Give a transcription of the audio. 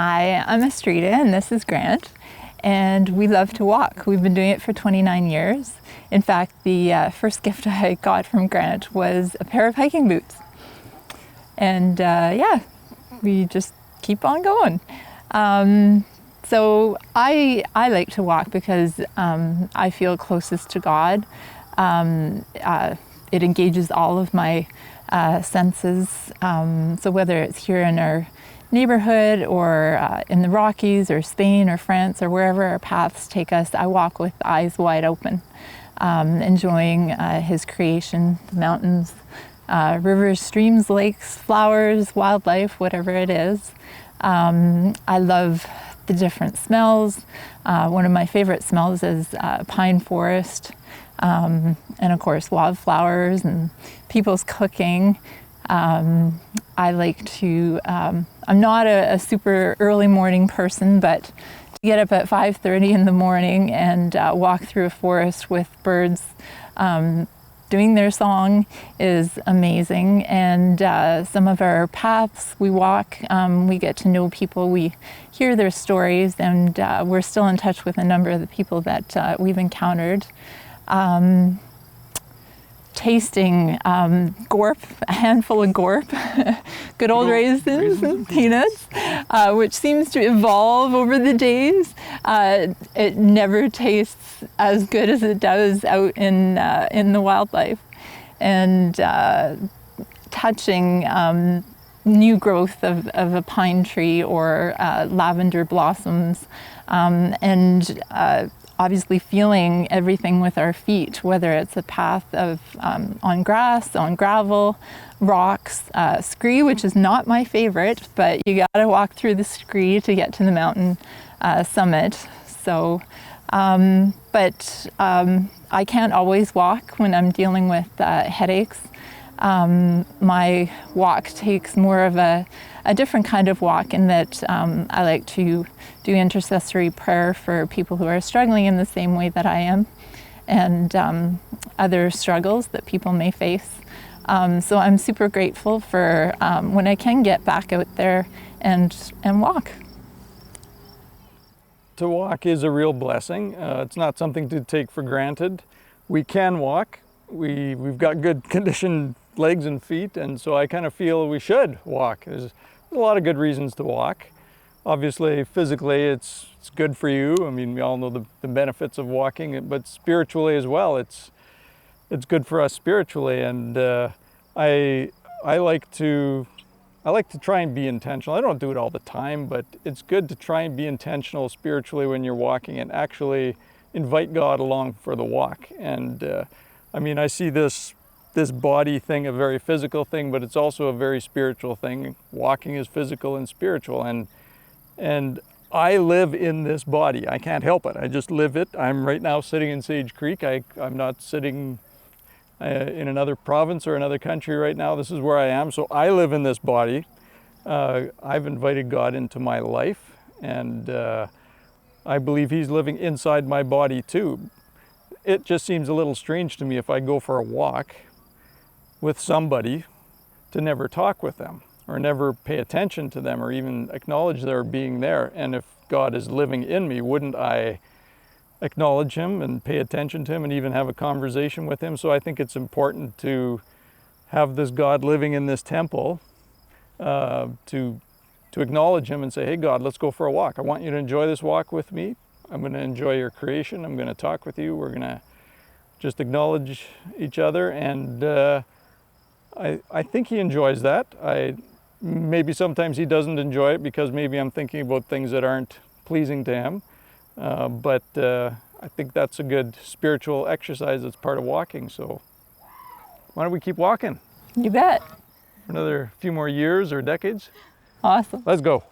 Hi, I'm Astrida and this is Grant, and we love to walk. We've been doing it for 29 years. In fact, the first gift I got from Grant was a pair of hiking boots. And yeah, we just keep on going. So I like to walk because I feel closest to God. It engages all of my senses. So whether it's here in our neighborhood or in the Rockies or Spain or France or wherever our paths take us, I walk with eyes wide open, enjoying His creation, the mountains, rivers, streams, lakes, flowers, wildlife, whatever it is. I love the different smells. One of my favorite smells is pine forest, and of course wildflowers and people's cooking. I like to, I'm not a super early morning person, but to get up at 5:30 in the morning and walk through a forest with birds doing their song is amazing. And some of our paths we walk, we get to know people, we hear their stories, and we're still in touch with a number of the people that we've encountered. Tasting gorp, a handful of gorp, good old raisins and peanuts, which seems to evolve over the days. It never tastes as good as it does out in the wildlife. And touching new growth of a pine tree or lavender blossoms, and obviously feeling everything with our feet, whether it's a path of on grass, on gravel, rocks, scree, which is not my favorite, but you gotta walk through the scree to get to the mountain summit. So, I can't always walk when I'm dealing with headaches. My walk takes more of a different kind of walk in that I like to do intercessory prayer for people who are struggling in the same way that I am, and other struggles that people may face. So I'm super grateful for when I can get back out there and walk. To walk is a real blessing. It's not something to take for granted. We can walk. We've got good conditioned legs and feet, and so I kind of feel we should walk. There's a lot of good reasons to walk. Obviously, physically, it's good for you. I mean, we all know the benefits of walking, but spiritually as well, it's good for us spiritually. And I like to try and be intentional. I don't do it all the time, but it's good to try and be intentional spiritually when you're walking and actually invite God along for the walk. And I mean, I see this body thing a very physical thing, but it's also a very spiritual thing. Walking is physical and spiritual, and I live in this body. I can't help it. I just live it. I'm right now sitting in Sage Creek. I'm not sitting in another province or another country right now. This is where I am. So I live in this body. I've invited God into my life, and I believe He's living inside my body too. It just seems a little strange to me if I go for a walk with somebody to never talk with them or never pay attention to them or even acknowledge their being there. And if God is living in me, wouldn't I acknowledge Him and pay attention to Him and even have a conversation with Him? So I think it's important to have this God living in this temple, to acknowledge Him and say, hey God, let's go for a walk. I want you to enjoy this walk with me. I'm going to enjoy your creation. I'm going to talk with you. We're going to just acknowledge each other, and I think He enjoys that. Maybe sometimes He doesn't enjoy it because maybe I'm thinking about things that aren't pleasing to Him. But I think that's a good spiritual exercise that's part of walking. So why don't we keep walking? You bet. For another few more years or decades? Awesome. Let's go.